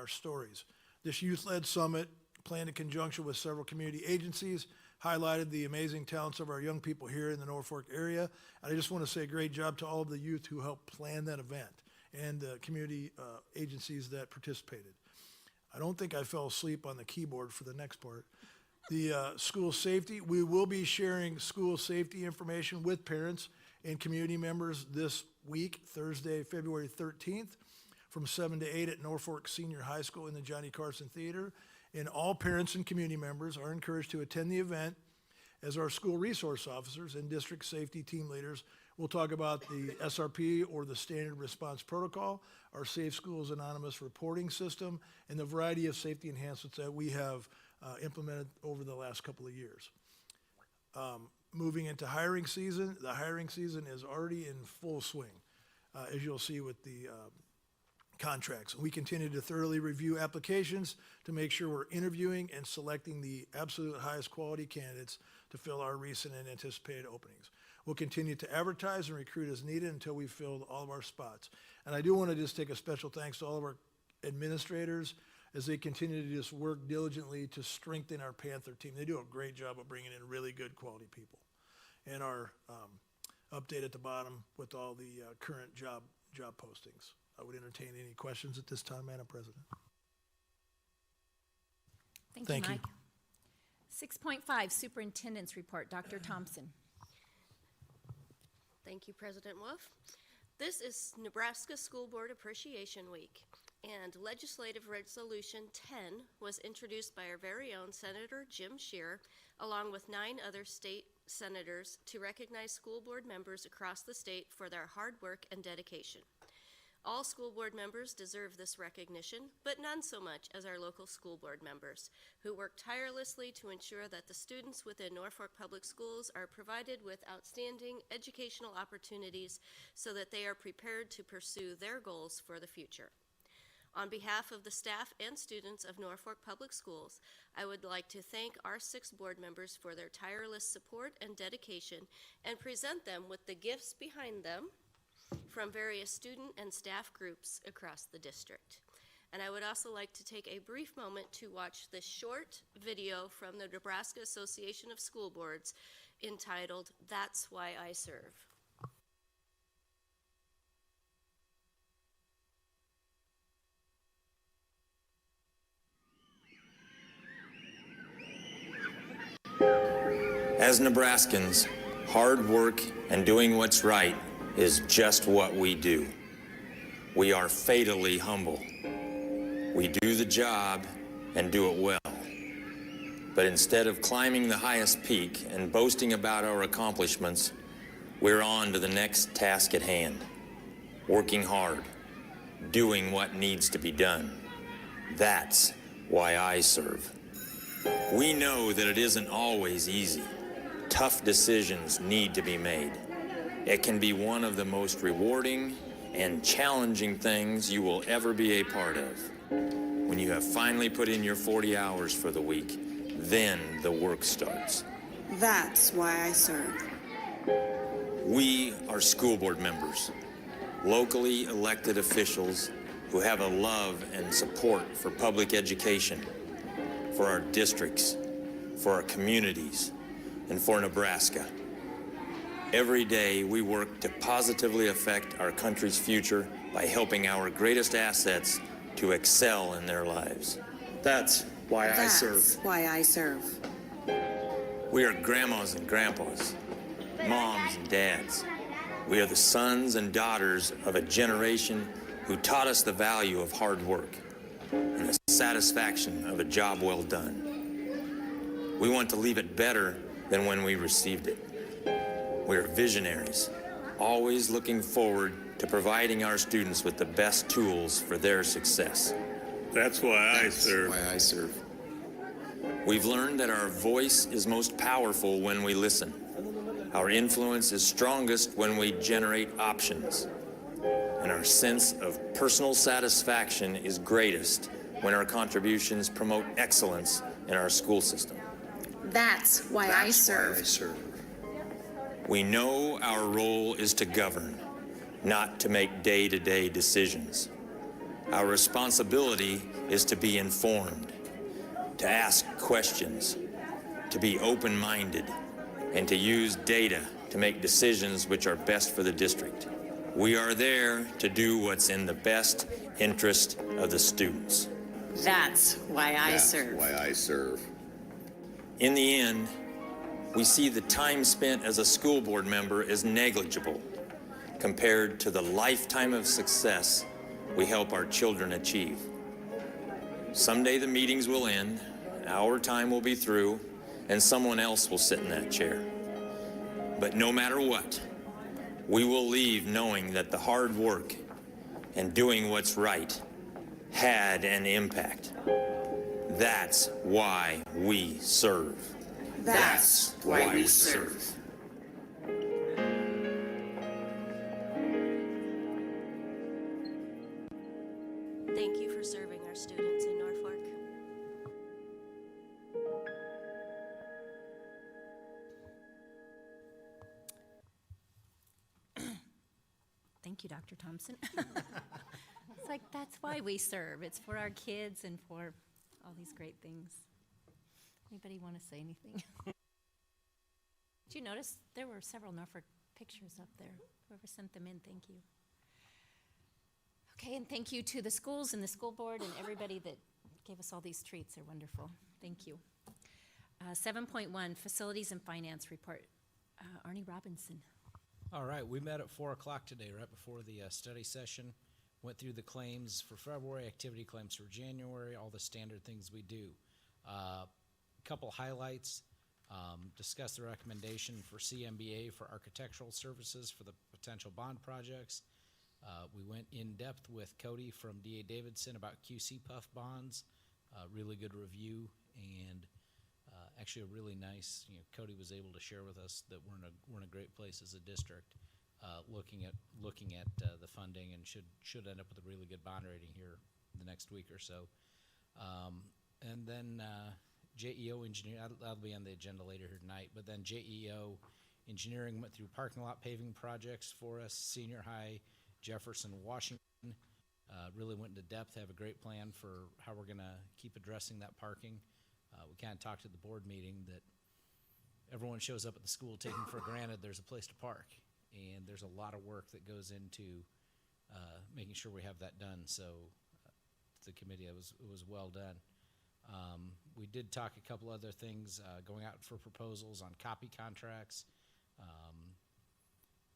our stories. This youth-led summit, planned in conjunction with several community agencies, highlighted the amazing talents of our young people here in the Norfolk area. And I just want to say a great job to all of the youth who helped plan that event and the community agencies that participated. I don't think I fell asleep on the keyboard for the next part. The school safety, we will be sharing school safety information with parents and community members this week, Thursday, February 13th, from 7 to 8 at Norfolk Senior High School in the Johnny Carson Theater. And all parents and community members are encouraged to attend the event, as our school resource officers and district safety team leaders will talk about the SRP, or the Standard Response Protocol, our Safe Schools Anonymous reporting system, and the variety of safety enhancements that we have implemented over the last couple of years. Moving into hiring season, the hiring season is already in full swing, as you'll see with the contracts. We continue to thoroughly review applications to make sure we're interviewing and selecting the absolute highest quality candidates to fill our recent and anticipated openings. We'll continue to advertise and recruit as needed until we've filled all of our spots. And I do want to just take a special thanks to all of our administrators as they continue to just work diligently to strengthen our Panther team. They do a great job of bringing in really good quality people. And our update at the bottom with all the current job postings. I would entertain any questions at this time, Madam President. Thank you, Mike. 6.5, Superintendent's Report. Dr. Thompson. Thank you, President Wolf. This is Nebraska School Board Appreciation Week, and Legislative Resolution 10 was introduced by our very own Senator Jim Scheer, along with 9 other state senators, to recognize school board members across the state for their hard work and dedication. All school board members deserve this recognition, but none so much as our local school board members, who work tirelessly to ensure that the students within Norfolk Public Schools are provided with outstanding educational opportunities so that they are prepared to pursue their goals for the future. On behalf of the staff and students of Norfolk Public Schools, I would like to thank our 6 board members for their tireless support and dedication, and present them with the gifts behind them from various student and staff groups across the district. And I would also like to take a brief moment to watch this short video from the Nebraska Association of School Boards entitled, "That's Why I Serve." As Nebraskans, hard work and doing what's right is just what we do. We are fatally humble. We do the job and do it well. But instead of climbing the highest peak and boasting about our accomplishments, we're on to the next task at hand, working hard, doing what needs to be done. That's why I serve. We know that it isn't always easy. Tough decisions need to be made. It can be one of the most rewarding and challenging things you will ever be a part of. When you have finally put in your 40 hours for the week, then the work starts. That's why I serve. We are school board members, locally elected officials who have a love and support for public education, for our districts, for our communities, and for Nebraska. Every day, we work to positively affect our country's future by helping our greatest assets to excel in their lives. That's why I serve. That's why I serve. We are grandmas and grandpas, moms and dads. We are the sons and daughters of a generation who taught us the value of hard work and the satisfaction of a job well done. We want to leave it better than when we received it. We are visionaries, always looking forward to providing our students with the best tools for their success. That's why I serve. That's why I serve. We've learned that our voice is most powerful when we listen. Our influence is strongest when we generate options. And our sense of personal satisfaction is greatest when our contributions promote excellence in our school system. That's why I serve. Why I serve. We know our role is to govern, not to make day-to-day decisions. Our responsibility is to be informed, to ask questions, to be open-minded, and to use data to make decisions which are best for the district. We are there to do what's in the best interest of the students. That's why I serve. That's why I serve. In the end, we see the time spent as a school board member as negligible compared to the lifetime of success we help our children achieve. Someday the meetings will end, our time will be through, and someone else will sit in that chair. But no matter what, we will leave knowing that the hard work and doing what's right had an impact. That's why we serve. That's why we serve. Thank you for serving our students in Norfolk. Thank you, Dr. Thompson. It's like, that's why we serve. It's for our kids and for all these great things. Anybody want to say anything? Did you notice there were several Norfolk pictures up there? Whoever sent them in, thank you. Okay, and thank you to the schools and the school board and everybody that gave us all these treats. They're wonderful. Thank you. 7.1, Facilities and Finance Report. Arnie Robinson. All right, we met at 4 o'clock today, right before the study session. Went through the claims for February, activity claims for January, all the standard things we do. Couple highlights, discussed the recommendation for CMBA for architectural services for the potential bond projects. We went in depth with Cody from D.A. Davidson about QC Puff bonds, really good review, and actually a really nice, Cody was able to share with us that we're in a great place as a district, looking at the funding, and should end up with a really good bond rating here the next week or so. And then JEO engineering, that'll be on the agenda later here tonight, but then JEO engineering went through parking lot paving projects for us, senior high, Jefferson, Washington. Really went into depth, have a great plan for how we're gonna keep addressing that parking. We kind of talked at the board meeting that everyone shows up at the school taking for granted there's a place to park, and there's a lot of work that goes into making sure we have that done. So the committee, it was well done. We did talk a couple other things, going out for proposals on copy contracts,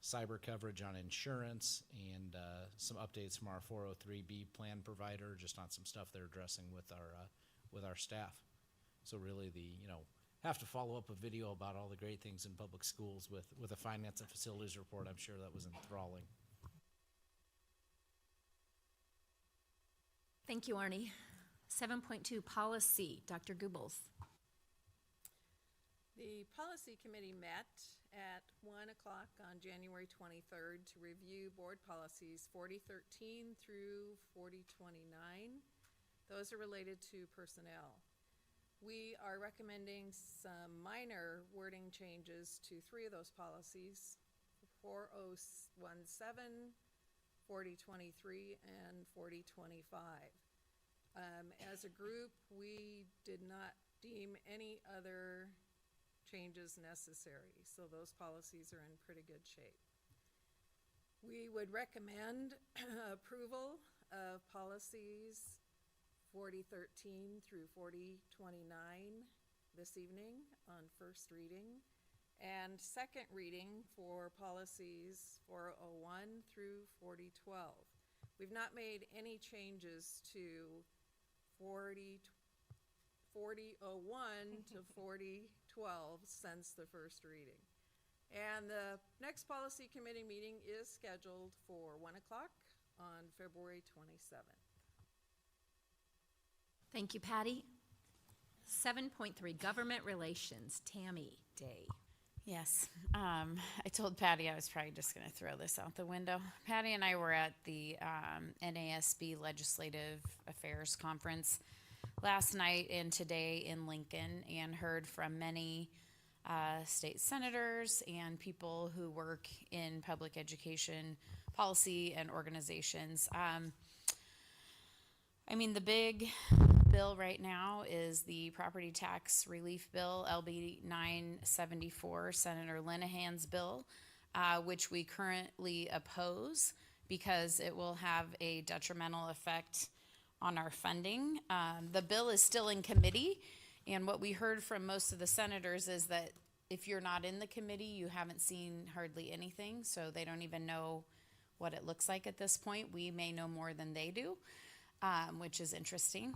cyber coverage on insurance, and some updates from our 403B plan provider, just on some stuff they're addressing with our staff. So really have to follow up a video about all the great things in public schools with a finance and facilities report. I'm sure that was enthralling. Thank you, Arnie. 7.2, Policy. Dr. Goebbels. The Policy Committee met at 1 o'clock on January 23rd to review board policies 4013 through 4029. Those are related to personnel. We are recommending some minor wording changes to 3 of those policies, 4017, 4023, and 4025. As a group, we did not deem any other changes necessary, so those policies are in pretty good shape. We would recommend approval of policies 4013 through 4029 this evening on first reading, and second reading for policies 401 through 4012. We've not made any changes to 4001 to 4012 since the first reading. And the next policy committee meeting is scheduled for 1 o'clock on February 27th. Thank you, Patty. 7.3, Government Relations. Tammy Day. Yes. I told Patty I was probably just going to throw this out the window. Patty and I were at the NASB Legislative Affairs Conference last night and today in Lincoln, and heard from many state senators and people who work in public education policy and organizations. I mean, the big bill right now is the property tax relief bill, LB 974, Senator Linehan's bill, which we currently oppose because it will have a detrimental effect on our funding. The bill is still in committee, and what we heard from most of the senators is that if you're not in the committee, you haven't seen hardly anything, so they don't even know what it looks like at this point. We may know more than they do, which is interesting.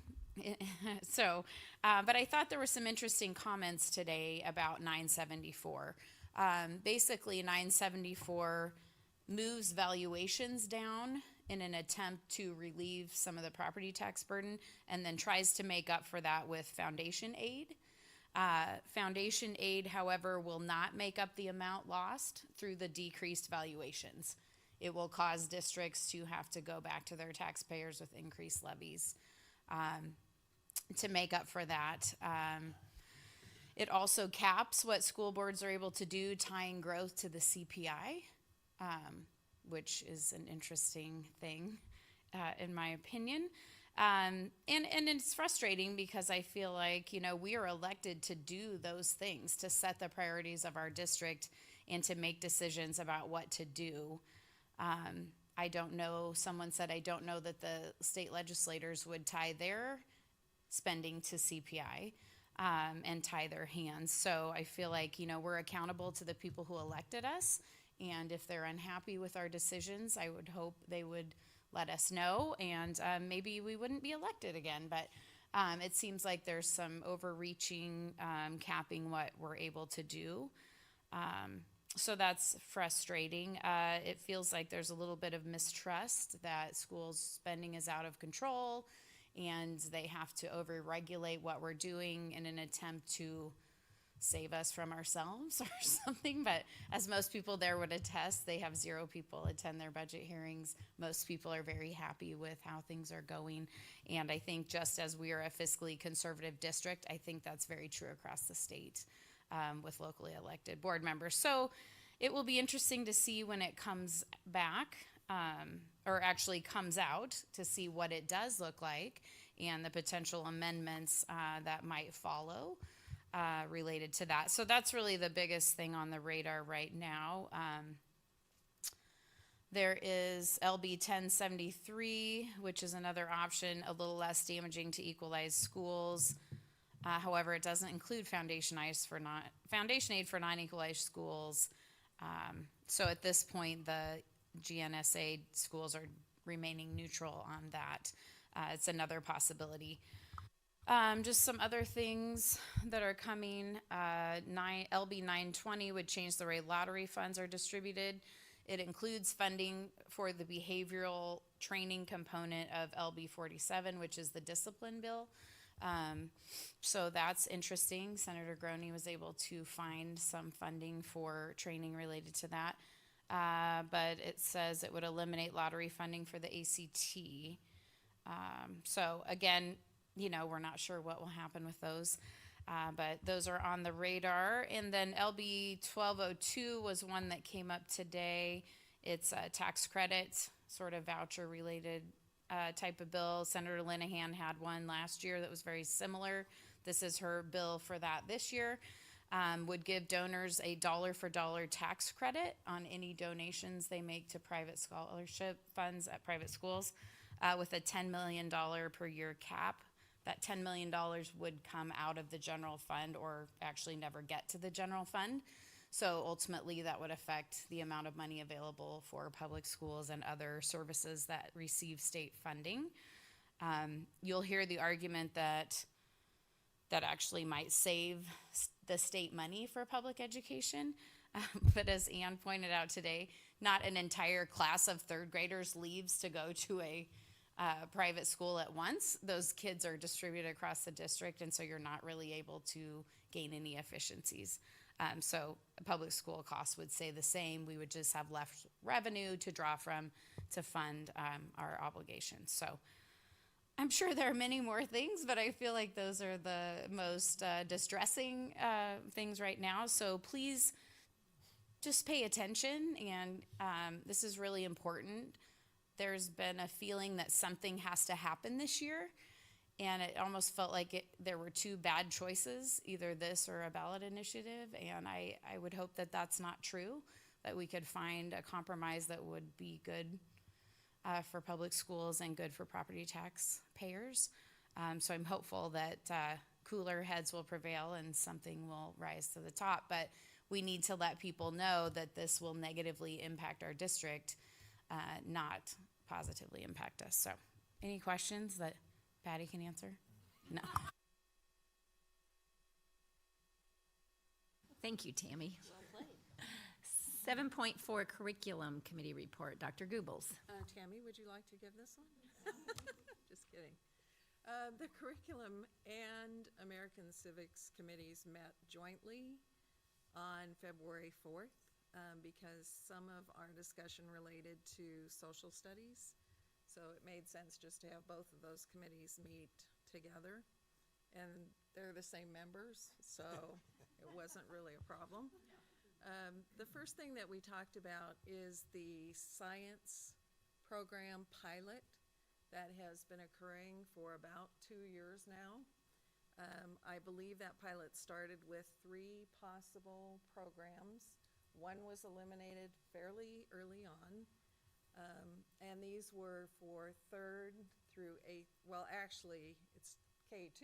So, but I thought there were some interesting comments today about 974. Basically, 974 moves valuations down in an attempt to relieve some of the property tax burden, and then tries to make up for that with foundation aid. Foundation aid, however, will not make up the amount lost through the decreased valuations. It will cause districts to have to go back to their taxpayers with increased levies to make up for that. It also caps what school boards are able to do, tying growth to the CPI, which is an interesting thing, in my opinion. And it's frustrating because I feel like, you know, we are elected to do those things, to set the priorities of our district and to make decisions about what to do. I don't know, someone said, I don't know that the state legislators would tie their spending to CPI and tie their hands. So I feel like, you know, we're accountable to the people who elected us. And if they're unhappy with our decisions, I would hope they would let us know, and maybe we wouldn't be elected again. But it seems like there's some overreaching, capping what we're able to do. So that's frustrating. It feels like there's a little bit of mistrust that schools' spending is out of control and they have to over-regulate what we're doing in an attempt to save us from ourselves or something. But as most people there would attest, they have 0 people attend their budget hearings. Most people are very happy with how things are going. And I think just as we are a fiscally conservative district, I think that's very true across the state with locally elected board members. So it will be interesting to see when it comes back, or actually comes out, to see what it does look like and the potential amendments that might follow related to that. So that's really the biggest thing on the radar right now. There is LB 1073, which is another option, a little less damaging to equalized schools. However, it doesn't include foundation aid for non-equalized schools. So at this point, the GNSA schools are remaining neutral on that. It's another possibility. Just some other things that are coming. LB 920 would change the way lottery funds are distributed. It includes funding for the behavioral training component of LB 47, which is the discipline bill. So that's interesting. Senator Groney was able to find some funding for training related to that. But it says it would eliminate lottery funding for the ACT. So again, you know, we're not sure what will happen with those, but those are on the radar. And then LB 1202 was one that came up today. It's a tax credit, sort of voucher related type of bill. Senator Linehan had one last year that was very similar. This is her bill for that this year. Would give donors a dollar-for-dollar tax credit on any donations they make to private scholarship funds at private schools with a $10 million per year cap. That $10 million would come out of the general fund or actually never get to the general fund. So ultimately that would affect the amount of money available for public schools and other services that receive state funding. You'll hear the argument that actually might save the state money for public education. But as Ann pointed out today, not an entire class of third graders leaves to go to a private school at once. Those kids are distributed across the district, and so you're not really able to gain any efficiencies. So public school costs would stay the same. We would just have left revenue to draw from to fund our obligations. So I'm sure there are many more things, but I feel like those are the most distressing things right now. So please just pay attention, and this is really important. there's been a feeling that something has to happen this year. And it almost felt like there were two bad choices, either this or a ballot initiative. And I would hope that that's not true, that we could find a compromise that would be good for public schools and good for property tax payers. So I'm hopeful that cooler heads will prevail and something will rise to the top. But we need to let people know that this will negatively impact our district, not positively impact us. So any questions that Patty can answer? No. Thank you, Tammy. 7.4 Curriculum Committee Report, Dr. Goebbels. Tammy, would you like to give this one? Just kidding. The Curriculum and American Civics Committees met jointly on February 4th because some of our discussion related to social studies. So it made sense just to have both of those committees meet together. And they're the same members, so it wasn't really a problem. The first thing that we talked about is the science program pilot that has been occurring for about 2 years now. I believe that pilot started with 3 possible programs. One was eliminated fairly early on. And these were for 3rd through 8th, well, actually, it's K2.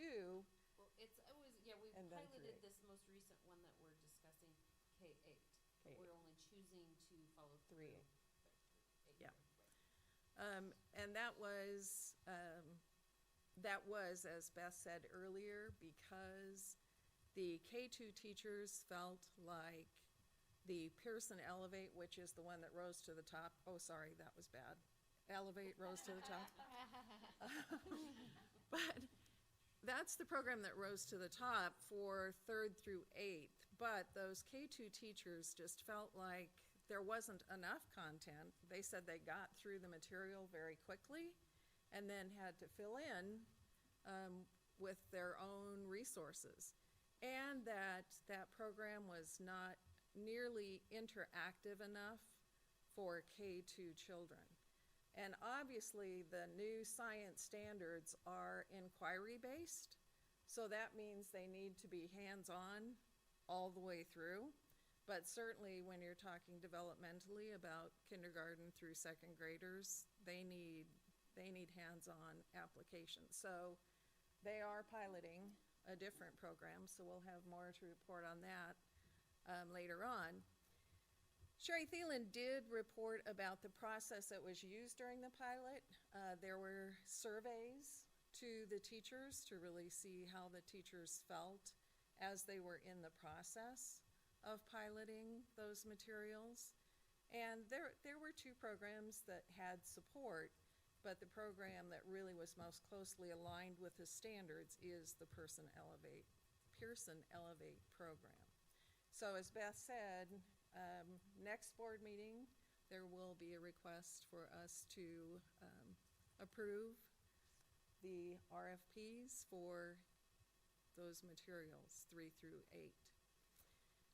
Well, it was, yeah, we And then piloted 3. this most recent one that we're discussing, K-8. But K-8. we're only choosing to follow 3. through. Yeah. And that was, as Beth said earlier, because the K2 teachers felt like the Pearson Elevate, which is the one that rose to the top. Oh, sorry, that was bad. Elevate rose to the top. But that's the program that rose to the top for 3rd through 8th. But those K2 teachers just felt like there wasn't enough content. They said they got through the material very quickly and then had to fill in with their own resources. And that program was not nearly interactive enough for K2 children. And obviously the new science standards are inquiry-based, so that means they need to be hands-on all the way through. But certainly when you're talking developmentally about kindergarten through 2nd graders, they need hands-on application. So they are piloting a different program, so we'll have more to report on that later on. Sherry Thielen did report about the process that was used during the pilot. There were surveys to the teachers to really see how the teachers felt as they were in the process of piloting those materials. And there were 2 programs that had support, but the program that really was most closely aligned with the standards is the Pearson Elevate program. So as Beth said, next board meeting, there will be a request for us to approve the RFPs for those materials, 3 through 8.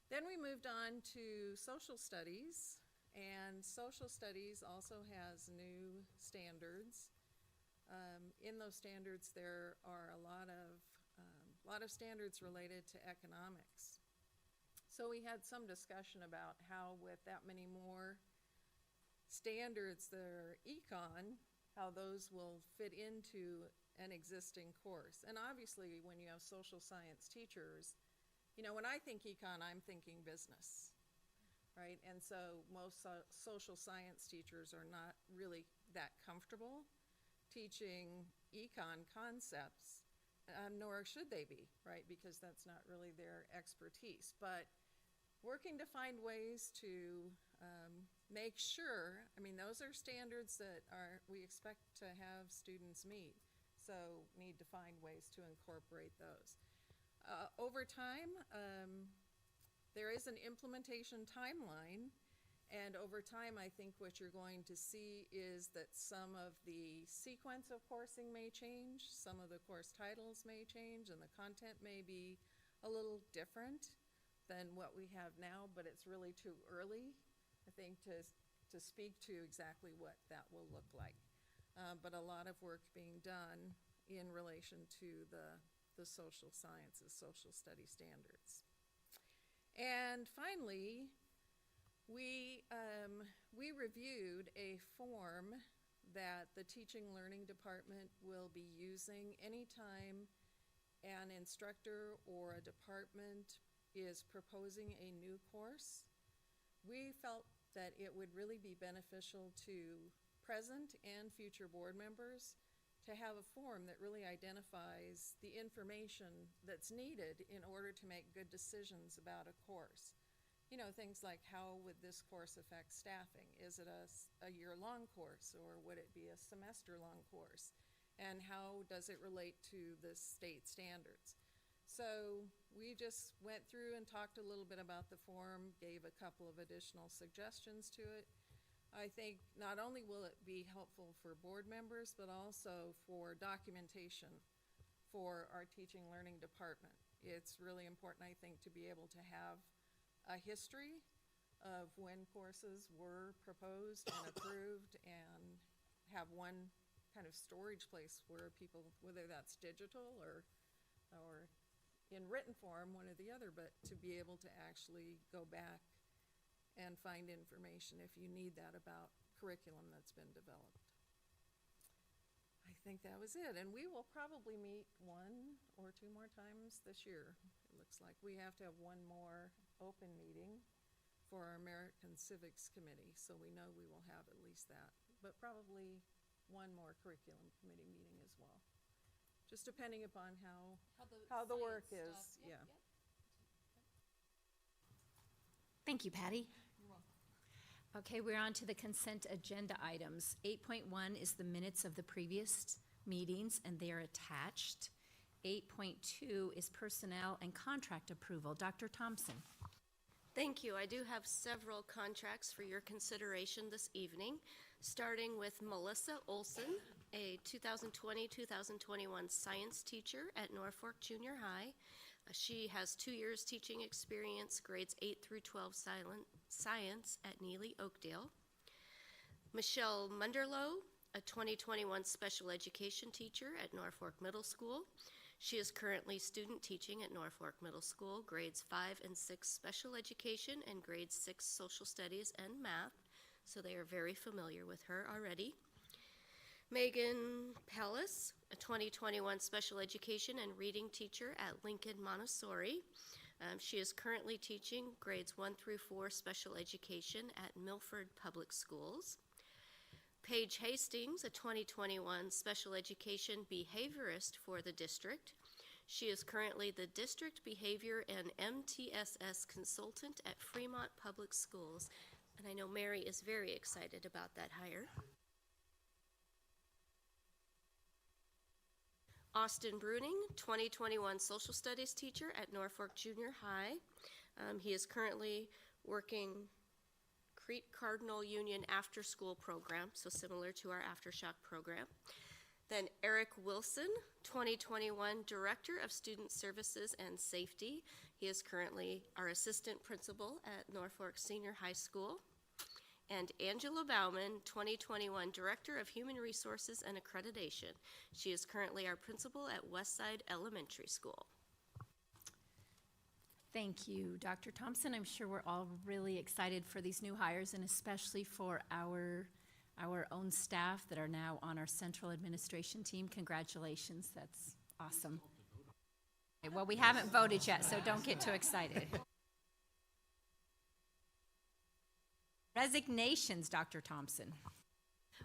Then we moved on to social studies, and social studies also has new standards. In those standards, there are a lot of standards related to economics. So we had some discussion about how with that many more standards that are econ, how those will fit into an existing course. And obviously when you have social science teachers, you know, when I think econ, I'm thinking business, right? And so most social science teachers are not really that comfortable teaching econ concepts, nor should they be, right? Because that's not really their expertise. But working to find ways to make sure, I mean, those are standards that we expect to have students meet, so need to find ways to incorporate those. Over time, there is an implementation timeline, and over time, I think what you're going to see is that some of the sequence of coursing may change, some of the course titles may change, and the content may be a little different than what we have now, but it's really too early, I think, to to speak to exactly what that will look like. But a lot of work being done in relation to the social sciences, social study standards. And finally, we reviewed a form that the teaching learning department will be using anytime an instructor or a department is proposing a new course. We felt that it would really be beneficial to present and future board members to have a form that really identifies the information that's needed in order to make good decisions about a course. You know, things like, how would this course affect staffing? Is it a year-long course, or would it be a semester-long course? And how does it relate to the state standards? So we just went through and talked a little bit about the form, gave a couple of additional suggestions to it. I think not only will it be helpful for board members, but also for documentation for our teaching learning department. It's really important, I think, to be able to have a history of when courses were proposed and approved, and have one kind of storage place where people, whether that's digital or in written form, one or the other, but to be able to actually go back and find information if you need that about curriculum that's been developed. I think that was it, and we will probably meet 1 or 2 more times this year. It looks like we have to have one more open meeting for our American Civics Committee, so we know we will have at least that, but probably one more curriculum committee meeting as well. Just depending upon how the work is, yeah. Thank you, Patty. Okay, we're on to the consent agenda items. 8.1 is the minutes of the previous meetings, and they are attached. 8.2 is personnel and contract approval. Dr. Thompson. Thank you. I do have several contracts for your consideration this evening, starting with Melissa Olson, a 2020-2021 science teacher at Norfolk Junior High. She has 2 years teaching experience, grades 8 through 12 science at Neely Oakdale. Michelle Munderloh, a 2021 special education teacher at Norfolk Middle School. She is currently student teaching at Norfolk Middle School, grades 5 and 6 special education and grades 6 social studies and math, so they are very familiar with her already. Megan Pellis, a 2021 special education and reading teacher at Lincoln Montessori. She is currently teaching grades 1 through 4 special education at Milford Public Schools. Paige Hastings, a 2021 special education behaviorist for the district. She is currently the district behavior and MTSS consultant at Fremont Public Schools, and I know Mary is very excited about that hire. Austin Bruning, 2021 social studies teacher at Norfolk Junior High. He is currently working Crete Cardinal Union after school program, so similar to our aftershock program. Then Eric Wilson, 2021 Director of Student Services and Safety. He is currently our assistant principal at Norfolk Senior High School. And Angela Bauman, 2021 Director of Human Resources and Accreditation. She is currently our principal at Westside Elementary School. Thank you, Dr. Thompson. I'm sure we're all really excited for these new hires, and especially for our own staff that are now on our central administration team. Congratulations, that's awesome. Well, we haven't voted yet, so don't get too excited. Resignations, Dr. Thompson.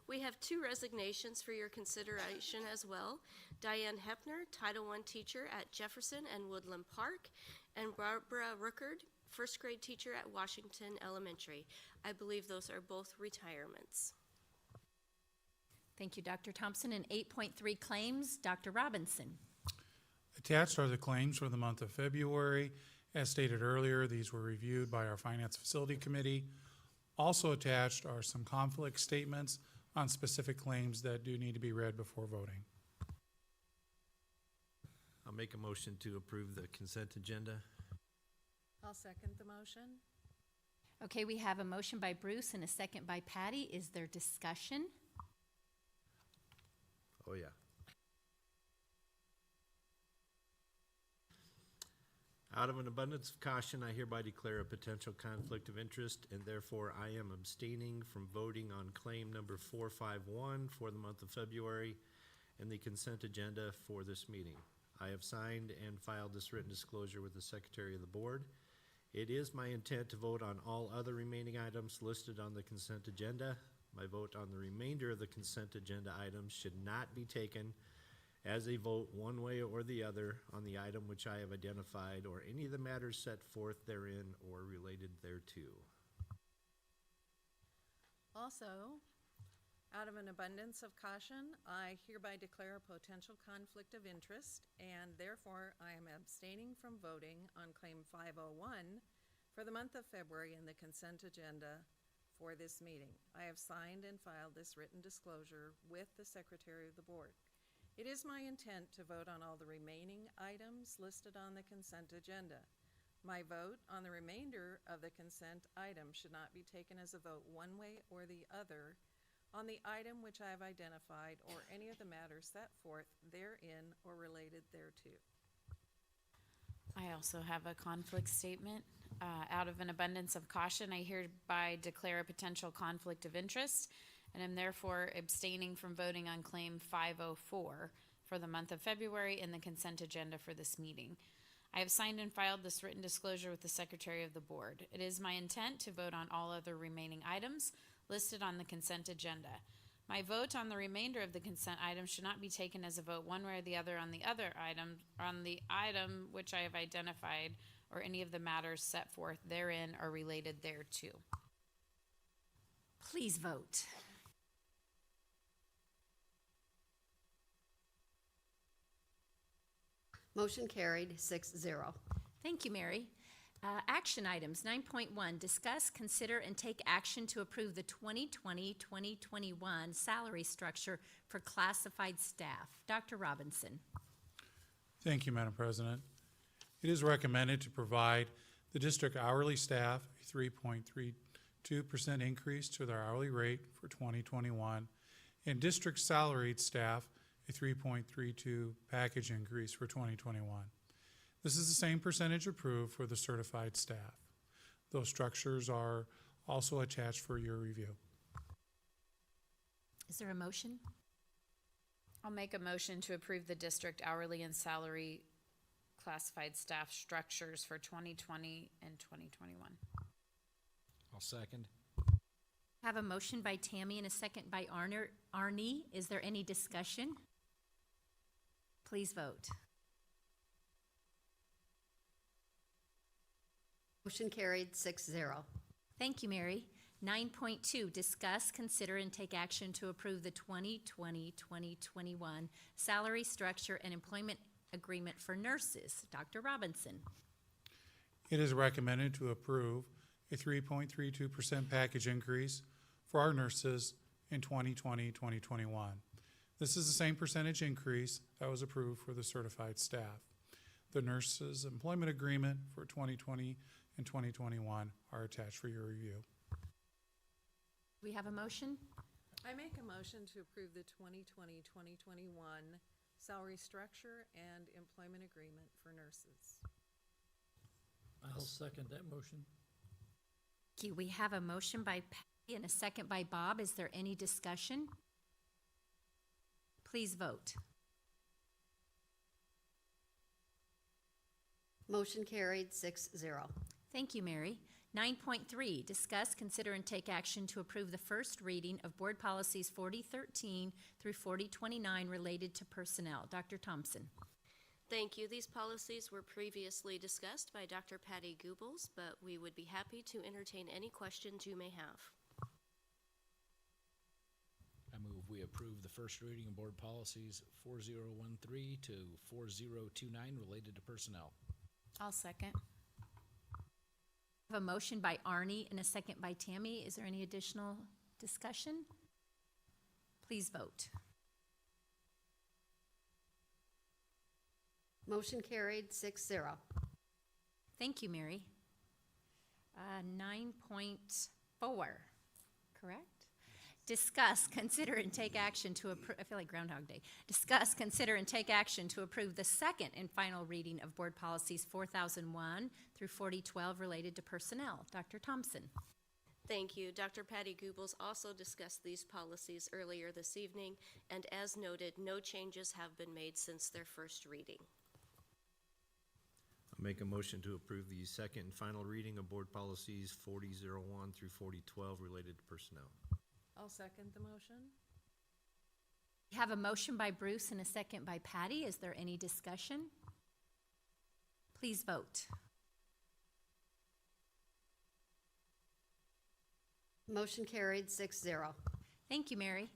We have 2 resignations for your consideration as well. Diane Hepner, Title I teacher at Jefferson and Woodland Park, and Barbara Ruckert, first grade teacher at Washington Elementary. I believe those are both retirements. Thank you, Dr. Thompson. And 8.3 claims, Dr. Robinson. Attached are the claims for the month of February. As stated earlier, these were reviewed by our Finance Facility Committee. Also attached are some conflict statements on specific claims that do need to be read before voting. I'll make a motion to approve the consent agenda. I'll second the motion. Okay, we have a motion by Bruce and a second by Patty. Is there discussion? Oh, yeah. Out of an abundance of caution, I hereby declare a potential conflict of interest, and therefore I am abstaining from voting on claim number 451 for the month of February and the consent agenda for this meeting. I have signed and filed this written disclosure with the Secretary of the Board. It is my intent to vote on all other remaining items listed on the consent agenda. My vote on the remainder of the consent agenda items should not be taken as a vote one way or the other on the item which I have identified or any of the matters set forth therein or related thereto. Also, out of an abundance of caution, I hereby declare a potential conflict of interest, and therefore I am abstaining from voting on Claim 501 for the month of February in the consent agenda for this meeting. I have signed and filed this written disclosure with the Secretary of the Board. It is my intent to vote on all the remaining items listed on the consent agenda. My vote on the remainder of the consent item should not be taken as a vote one way or the other on the item which I have identified or any of the matters set forth therein or related thereto. I also have a conflict statement. Out of an abundance of caution, I hereby declare a potential conflict of interest and am therefore abstaining from voting on Claim 504 for the month of February in the consent agenda for this meeting. I have signed and filed this written disclosure with the Secretary of the Board. It is my intent to vote on all other remaining items listed on the consent agenda. My vote on the remainder of the consent item should not be taken as a vote one way or the other on the item which I have identified or any of the matters set forth therein or related thereto. Please vote. Motion carried 6-0. Thank you, Mary. Action items, 9.1, discuss, consider, and take action to approve the 2020-2021 salary structure for classified staff. Dr. Robinson. Thank you, Madam President. It is recommended to provide the district hourly staff a 3.32% increase to their hourly rate for 2021, and district salaried staff a 3.32 package increase for 2021. This is the same percentage approved for the certified staff. Those structures are also attached for your review. Is there a motion? I'll make a motion to approve the district hourly and salary classified staff structures for 2020 and 2021. I'll second. Have a motion by Tammy and a second by Arnie. Is there any discussion? Please vote. Motion carried 6-0. Thank you, Mary. 9.2, discuss, consider, and take action to approve the 2020-2021 salary structure and employment agreement for nurses. Dr. Robinson. It is recommended to approve a 3.32% package increase for our nurses in 2020-2021. This is the same percentage increase that was approved for the certified staff. The nurses' employment agreement for 2020 and 2021 are attached for your review. We have a motion? I make a motion to approve the 2020-2021 salary structure and employment agreement for nurses. I'll second that motion. Thank you. We have a motion by Patty and a second by Bob. Is there any discussion? Please vote. Motion carried 6-0. Thank you, Mary. 9.3, discuss, consider, and take action to approve the first reading of Board Policies 4013 through 4029 related to personnel. Dr. Thompson. Thank you. These policies were previously discussed by Dr. Patty Goebbels, but we would be happy to entertain any questions you may have. I move we approve the first reading of board policies 4013 to 4029 related to personnel. I'll second. I have a motion by Arnie and a second by Tammy. Is there any additional discussion? Please vote. Motion carried 6-0. Thank you, Mary. 9.4, correct? Discuss, consider, and take action to approve, I feel like Groundhog Day. Discuss, consider, and take action to approve the second and final reading of Board Policies 4001 through 4012 related to personnel. Dr. Thompson. Thank you. Dr. Patty Goebbels also discussed these policies earlier this evening, and as noted, no changes have been made since their first reading. I'll make a motion to approve the second and final reading of Board Policies 4001 through 4012 related to personnel. I'll second the motion. We have a motion by Bruce and a second by Patty. Is there any discussion? Please vote. Motion carried 6-0. Thank you, Mary.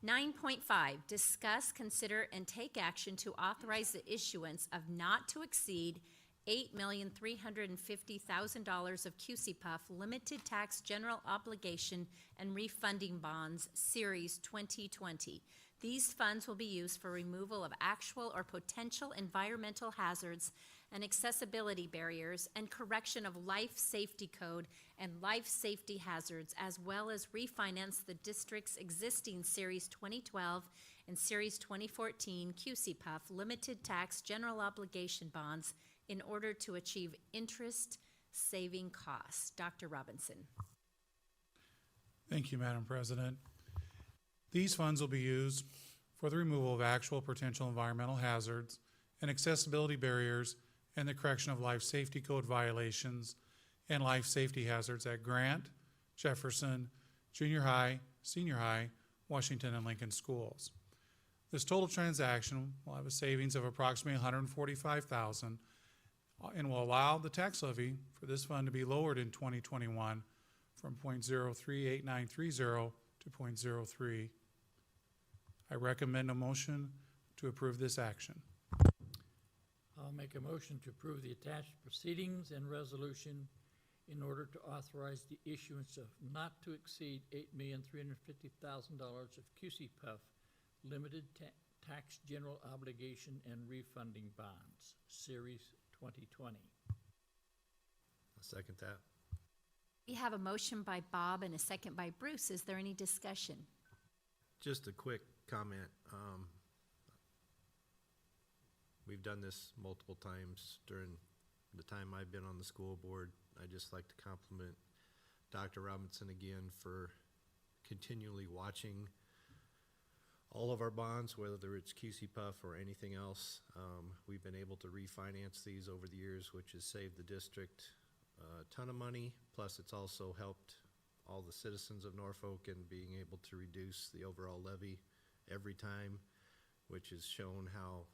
9.5, discuss, consider, and take action to authorize the issuance of not to exceed $8,350,000 of QCPUF limited tax general obligation and refunding bonds, Series 2020. These funds will be used for removal of actual or potential environmental hazards and accessibility barriers and correction of life safety code and life safety hazards, as well as refinance the district's existing Series 2012 and Series 2014 QCPUF limited tax general obligation bonds in order to achieve interest-saving costs. Dr. Robinson. Thank you, Madam President. These funds will be used for the removal of actual potential environmental hazards and accessibility barriers and the correction of life safety code violations and life safety hazards at Grant, Jefferson, junior high, senior high, Washington, and Lincoln schools. This total transaction will have a savings of approximately $145,000 and will allow the tax levy for this fund to be lowered in 2021 from 0.038930 to 0.03. I recommend a motion to approve this action. I'll make a motion to approve the attached proceedings and resolution in order to authorize the issuance of not to exceed $8,350,000 of QCPUF limited tax general obligation and refunding bonds, Series 2020. I'll second that. We have a motion by Bob and a second by Bruce. Is there any discussion? Just a quick comment. We've done this multiple times during the time I've been on the school board. I'd just like to compliment Dr. Robinson again for continually watching all of our bonds, whether it's QCPUF or anything else. We've been able to refinance these over the years, which has saved the district a ton of money. Plus, it's also helped all the citizens of Norfolk in being able to reduce the overall levy every time, which has shown how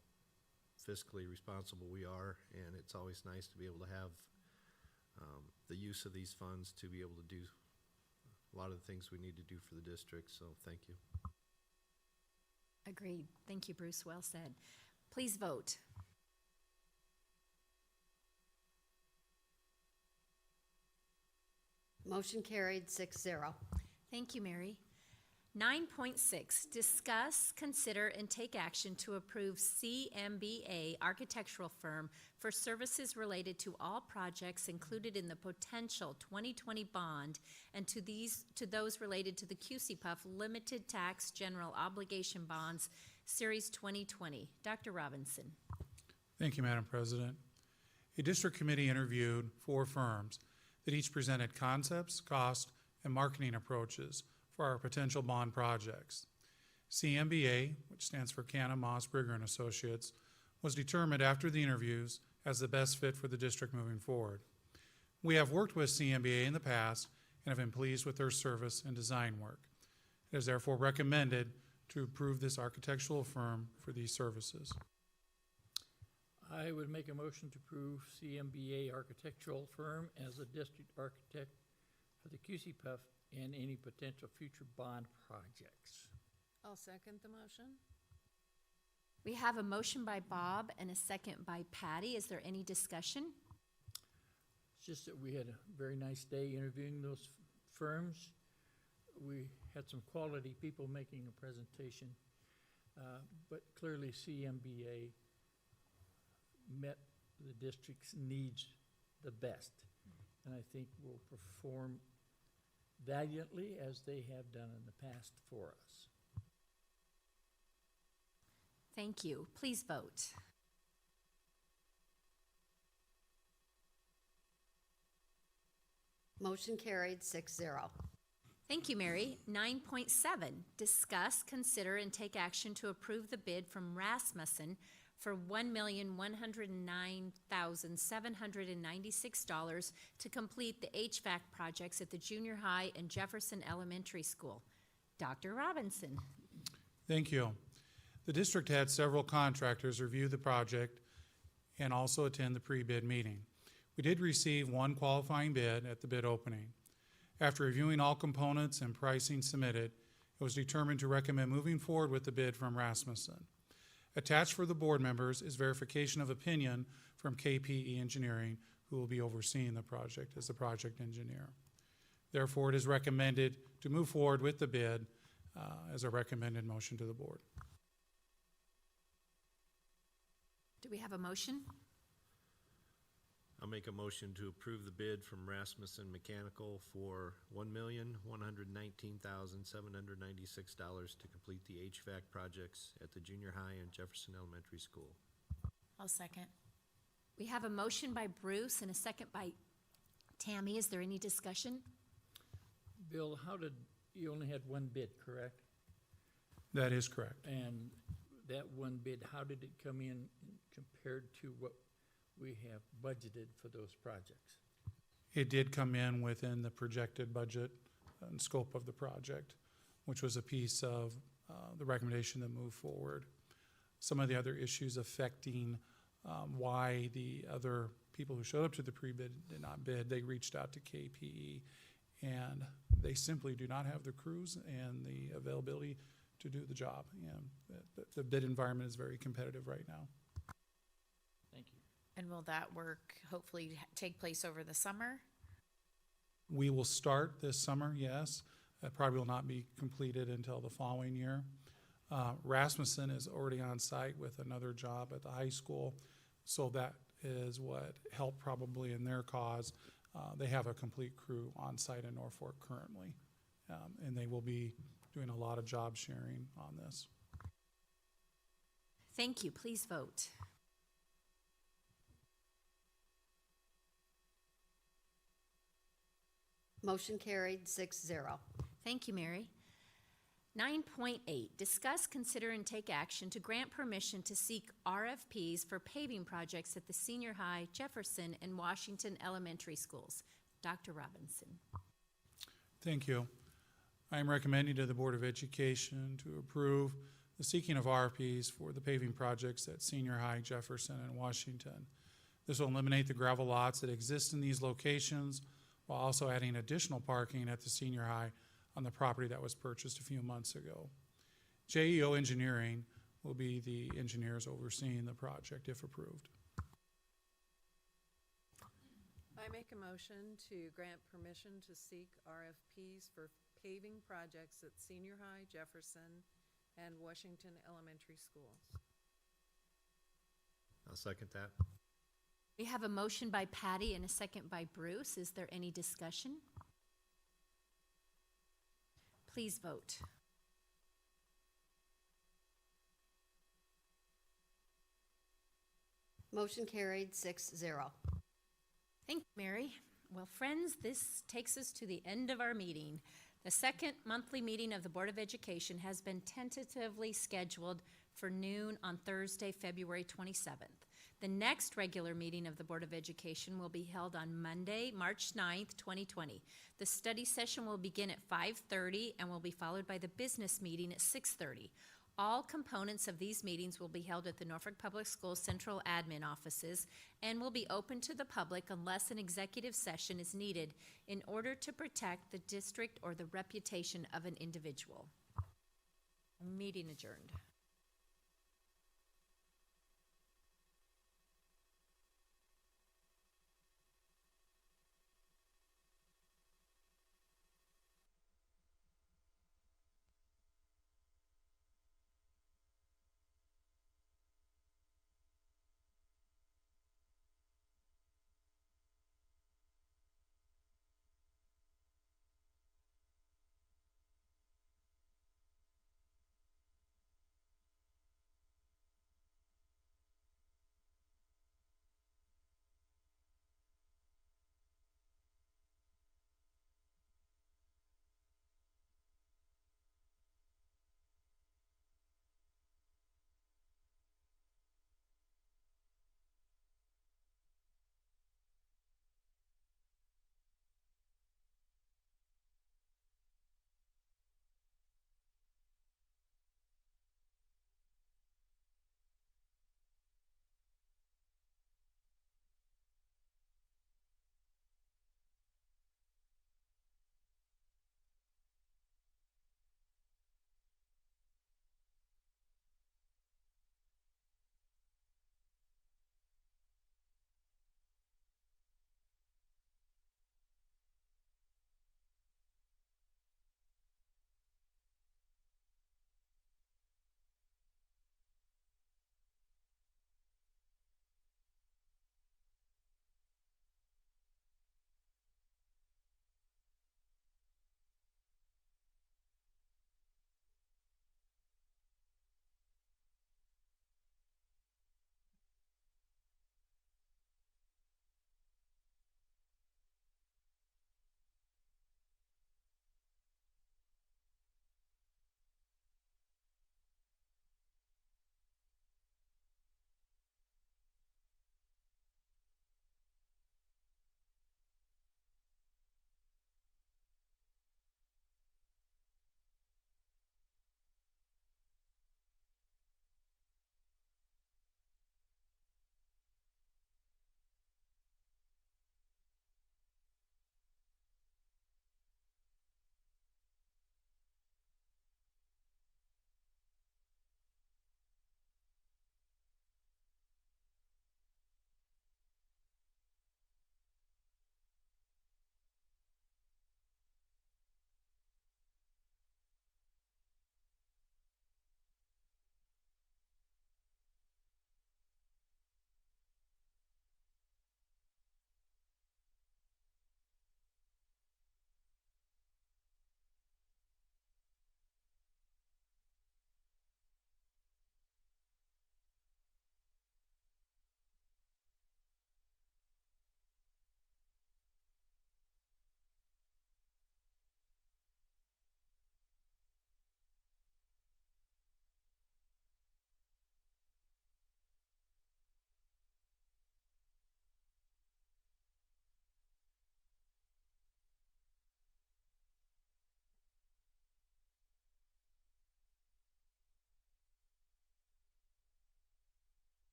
fiscally responsible we are, and it's always nice to be able to have the use of these funds to be able to do a lot of the things we need to do for the district, so thank you. Agreed. Thank you, Bruce. Well said. Please vote. Motion carried 6-0. Thank you, Mary. 9.6, discuss, consider, and take action to approve CMBA architectural firm for services related to all projects included in the potential 2020 bond and to those related to the QCPUF limited tax general obligation bonds, Series 2020. Dr. Robinson. Thank you, Madam President. A district committee interviewed 4 firms that each presented concepts, cost, and marketing approaches for our potential bond projects. CMBA, which stands for Canna, Moss, Brigger & Associates, was determined after the interviews as the best fit for the district moving forward. We have worked with CMBA in the past and have been pleased with their service and design work. It is therefore recommended to approve this architectural firm for these services. I would make a motion to approve CMBA architectural firm as a district architect for the QCPUF and any potential future bond projects. I'll second the motion. We have a motion by Bob and a second by Patty. Is there any discussion? It's just that we had a very nice day interviewing those firms. We had some quality people making a presentation, but clearly CMBA met the district's needs the best. and I think will perform valiantly as they have done in the past for us. Thank you. Please vote. Motion carried 6-0. Thank you, Mary. 9.7, discuss, consider, and take action to approve the bid from Rasmussen for $1,109,796 to complete the HVAC projects at the junior high and Jefferson Elementary School. Dr. Robinson. Thank you. The district had several contractors review the project and also attend the pre-bid meeting. We did receive one qualifying bid at the bid opening. After reviewing all components and pricing submitted, it was determined to recommend moving forward with the bid from Rasmussen. Attached for the board members is verification of opinion from KPE Engineering, who will be overseeing the project as the project engineer. Therefore, it is recommended to move forward with the bid as a recommended motion to the board. Do we have a motion? I'll make a motion to approve the bid from Rasmussen Mechanical for $1,119,796 to complete the HVAC projects at the junior high and Jefferson Elementary School. I'll second. We have a motion by Bruce and a second by Tammy. Is there any discussion? Bill, you only had one bid, correct? That is correct. And that one bid, how did it come in compared to what we have budgeted for those projects? It did come in within the projected budget and scope of the project, which was a piece of the recommendation to move forward. Some of the other issues affecting why the other people who showed up to the pre-bid did not bid, they reached out to KPE, and they simply do not have the crews and the availability to do the job. And the bid environment is very competitive right now. Thank you. And will that work hopefully take place over the summer? We will start this summer, yes. It probably will not be completed until the following year. Rasmussen is already on site with another job at the high school, so that is what helped probably in their cause. They have a complete crew on site in Norfolk currently, and they will be doing a lot of job sharing on this. Thank you. Please vote. Motion carried 6-0. Thank you, Mary. 9.8, discuss, consider, and take action to grant permission to seek RFPs for paving projects at the senior high, Jefferson, and Washington elementary schools. Dr. Robinson. Thank you. I am recommending to the Board of Education to approve the seeking of RFPs for the paving projects at senior high, Jefferson, and Washington. This will eliminate the gravel lots that exist in these locations while also adding additional parking at the senior high on the property that was purchased a few months ago. JEO Engineering will be the engineers overseeing the project if approved. I make a motion to grant permission to seek RFPs for paving projects at senior high, Jefferson, and Washington elementary schools. I'll second that. We have a motion by Patty and a second by Bruce. Is there any discussion? Please vote. Motion carried 6-0. Thank you, Mary. Well, friends, this takes us to the end of our meeting. The second monthly meeting of the Board of Education has been tentatively scheduled for noon on Thursday, February 27th. The next regular meeting of the Board of Education will be held on Monday, March 9th, 2020. The study session will begin at 5:30 and will be followed by the business meeting at 6:30. All components of these meetings will be held at the Norfolk Public Schools Central Admin offices and will be open to the public unless an executive session is needed in order to protect the district or the reputation of an individual. Meeting adjourned.